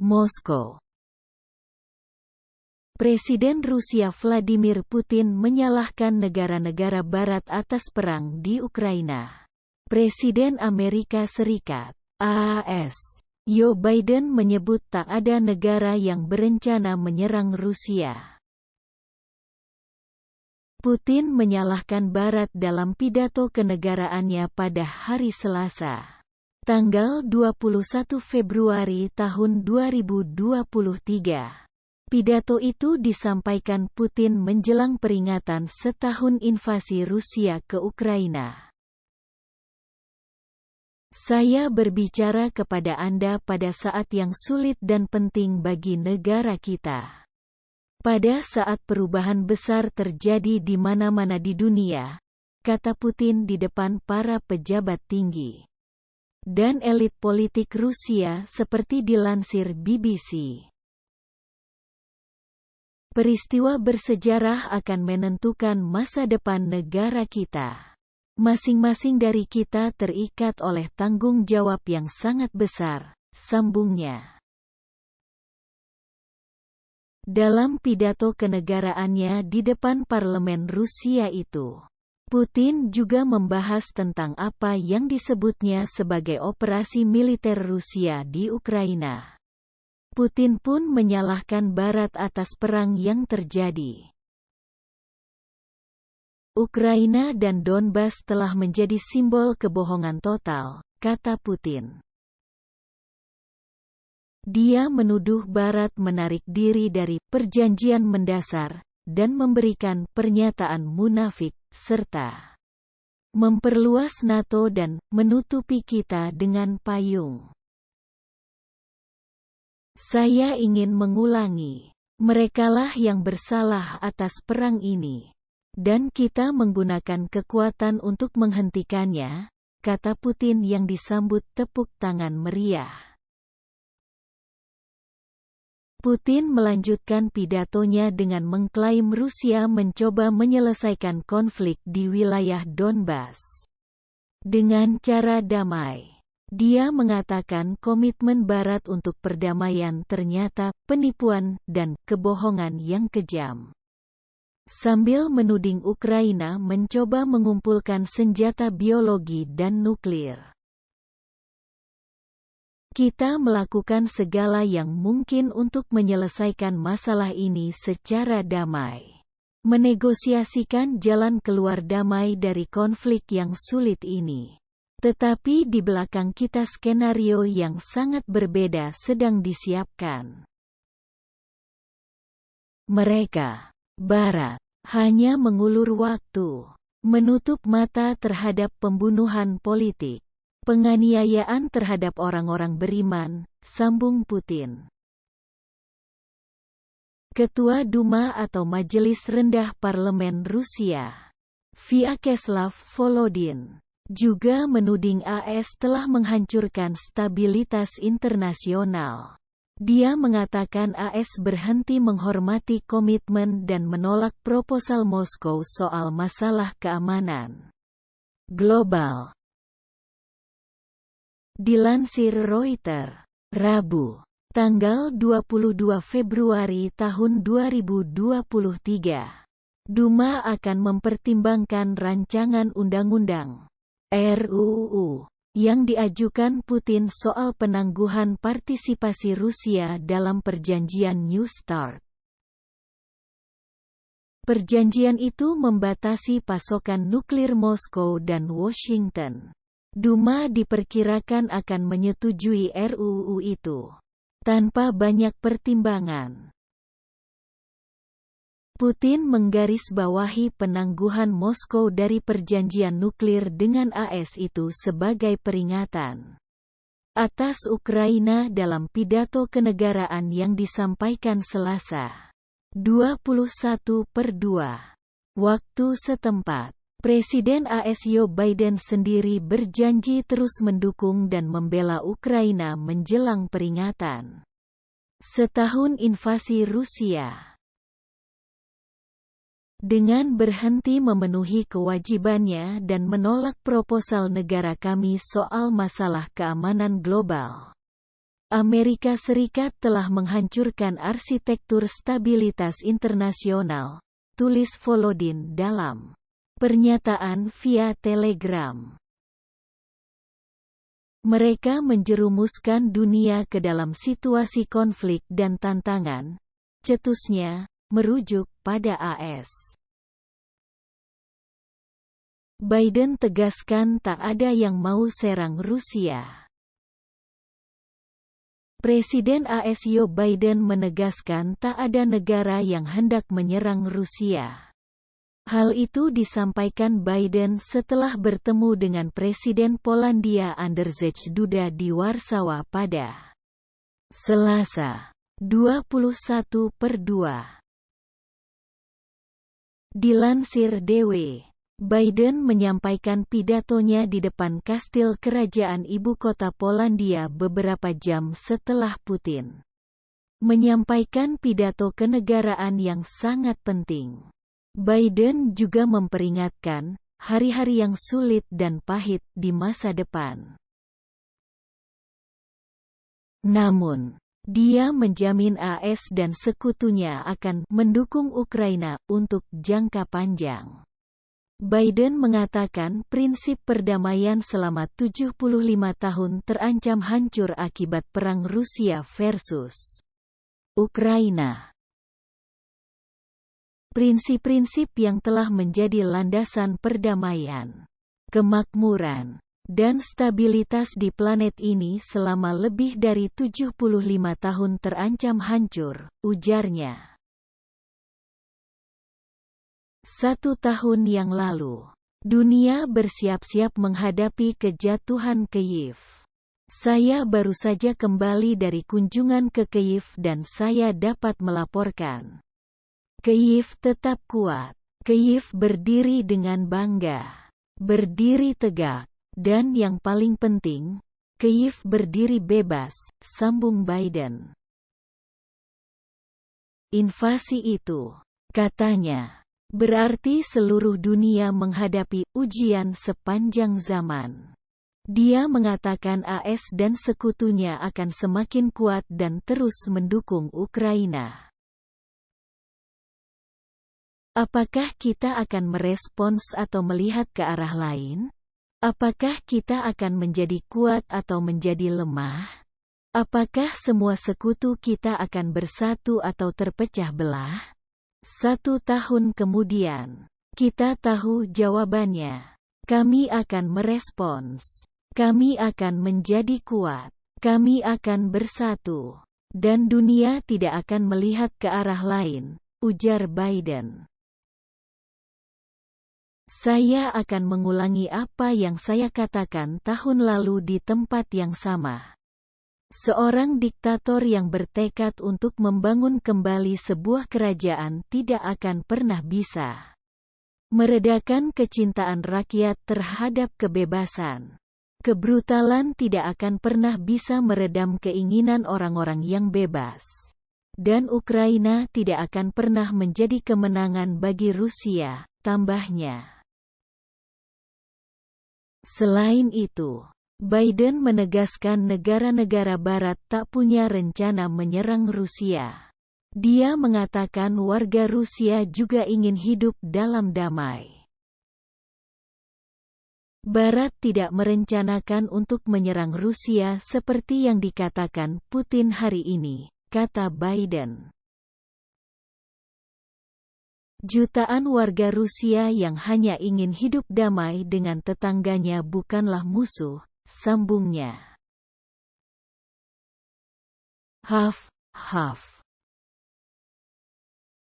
Moskow. Presiden Rusia Vladimir Putin menyalahkan negara-negara Barat atas perang di Ukraina. Presiden Amerika Serikat (AS) Joe Biden menyebut tak ada negara yang berencana menyerang Rusia. Putin menyalahkan Barat dalam pidato kenegaraannya pada hari Selasa, tanggal 21 Februari tahun 2023. Pidato itu disampaikan Putin menjelang peringatan setahun invasi Rusia ke Ukraina. Saya berbicara kepada Anda pada saat yang sulit dan penting bagi negara kita. Pada saat perubahan besar terjadi di mana-mana di dunia, kata Putin di depan para pejabat tinggi dan elit politik Rusia seperti dilansir BBC. Peristiwa bersejarah akan menentukan masa depan negara kita. Masing-masing dari kita terikat oleh tanggung jawab yang sangat besar, sambungnya. Dalam pidato kenegaraannya di depan parlemen Rusia itu, Putin juga membahas tentang apa yang disebutnya sebagai operasi militer Rusia di Ukraina. Putin pun menyalahkan Barat atas perang yang terjadi. Ukraina dan Donbas telah menjadi simbol kebohongan total, kata Putin. Dia menuduh Barat menarik diri dari perjanjian mendasar dan memberikan pernyataan munafik, serta memperluas NATO dan menutupi kita dengan payung. Saya ingin mengulangi, merekalah yang bersalah atas perang ini, dan kita menggunakan kekuatan untuk menghentikannya, kata Putin yang disambut tepuk tangan meriah. Putin melanjutkan pidatonya dengan mengklaim Rusia mencoba menyelesaikan konflik di wilayah Donbas dengan cara damai. Dia mengatakan komitmen Barat untuk perdamaian ternyata penipuan dan kebohongan yang kejam. Sambil menuding Ukraina mencoba mengumpulkan senjata biologi dan nuklir. Kita melakukan segala yang mungkin untuk menyelesaikan masalah ini secara damai. Menegosiasikan jalan keluar damai dari konflik yang sulit ini. Tetapi di belakang kita skenario yang sangat berbeda sedang disiapkan. Mereka, Barat, hanya mengulur waktu, menutup mata terhadap pembunuhan politik, penganiayaan terhadap orang-orang beriman, sambung Putin. Ketua Duma atau Majelis Rendah Parlemen Rusia, Vyacheslav Volodin, juga menuding AS telah menghancurkan stabilitas internasional. Dia mengatakan AS berhenti menghormati komitmen dan menolak proposal Moskow soal masalah keamanan global. Dilansir Reuters, Rabu, tanggal 22 Februari tahun 2023, Duma akan mempertimbangkan rancangan undang-undang RUU yang diajukan Putin soal penangguhan partisipasi Rusia dalam perjanjian New START. Perjanjian itu membatasi pasokan nuklir Moskow dan Washington. Duma diperkirakan akan menyetujui RUU itu tanpa banyak pertimbangan. Putin menggarisbawahi penangguhan Moskow dari perjanjian nuklir dengan AS itu sebagai peringatan atas Ukraina dalam pidato kenegaraan yang disampaikan Selasa, 21/2 waktu setempat. Presiden AS Joe Biden sendiri berjanji terus mendukung dan membela Ukraina menjelang peringatan setahun invasi Rusia. Dengan berhenti memenuhi kewajibannya dan menolak proposal negara kami soal masalah keamanan global, Amerika Serikat telah menghancurkan arsitektur stabilitas internasional, tulis Volodin dalam pernyataan via Telegram. Mereka menjerumuskan dunia ke dalam situasi konflik dan tantangan, cetusnya, merujuk pada AS. Biden tegaskan tak ada yang mau serang Rusia. Presiden AS Joe Biden menegaskan tak ada negara yang hendak menyerang Rusia. Hal itu disampaikan Biden setelah bertemu dengan Presiden Polandia Andrzej Duda di Warsawa pada Selasa, 21/2. Dilansir DW, Biden menyampaikan pidatonya di depan kastil kerajaan ibu kota Polandia beberapa jam setelah Putin menyampaikan pidato kenegaraan yang sangat penting. Biden juga memperingatkan hari-hari yang sulit dan pahit di masa depan. Namun, dia menjamin AS dan sekutunya akan mendukung Ukraina untuk jangka panjang. Biden mengatakan prinsip perdamaian selama 75 tahun terancam hancur akibat perang Rusia versus Ukraina. Prinsip-prinsip yang telah menjadi landasan perdamaian, kemakmuran, dan stabilitas di planet ini selama lebih dari 75 tahun terancam hancur, ujarnya. 1 tahun yang lalu, dunia bersiap-siap menghadapi kejatuhan Kyiv. Saya baru saja kembali dari kunjungan ke Kyiv dan saya dapat melaporkan. Kyiv tetap kuat. Kyiv berdiri dengan bangga. Berdiri tegak. Dan yang paling penting, Kyiv berdiri bebas, sambung Biden. Invasi itu, katanya, berarti seluruh dunia menghadapi ujian sepanjang zaman. Dia mengatakan AS dan sekutunya akan semakin kuat dan terus mendukung Ukraina. Apakah kita akan merespons atau melihat ke arah lain? Apakah kita akan menjadi kuat atau menjadi lemah? Apakah semua sekutu kita akan bersatu atau terpecah belah? 1 tahun kemudian, kita tahu jawabannya. Kami akan merespons. Kami akan menjadi kuat. Kami akan bersatu. Dan dunia tidak akan melihat ke arah lain, ujar Biden. Saya akan mengulangi apa yang saya katakan tahun lalu di tempat yang sama. Seorang diktator yang bertekad untuk membangun kembali sebuah kerajaan tidak akan pernah bisa meredakan kecintaan rakyat terhadap kebebasan. Kebrutalan tidak akan pernah bisa meredam keinginan orang-orang yang bebas. Dan Ukraina tidak akan pernah menjadi kemenangan bagi Rusia, tambahnya. Selain itu, Biden menegaskan negara-negara Barat tak punya rencana menyerang Rusia. Dia mengatakan warga Rusia juga ingin hidup dalam damai. Barat tidak merencanakan untuk menyerang Rusia seperti yang dikatakan Putin hari ini, kata Biden. Jutaan warga Rusia yang hanya ingin hidup damai dengan tetangganya bukanlah musuh, sambungnya. Haf.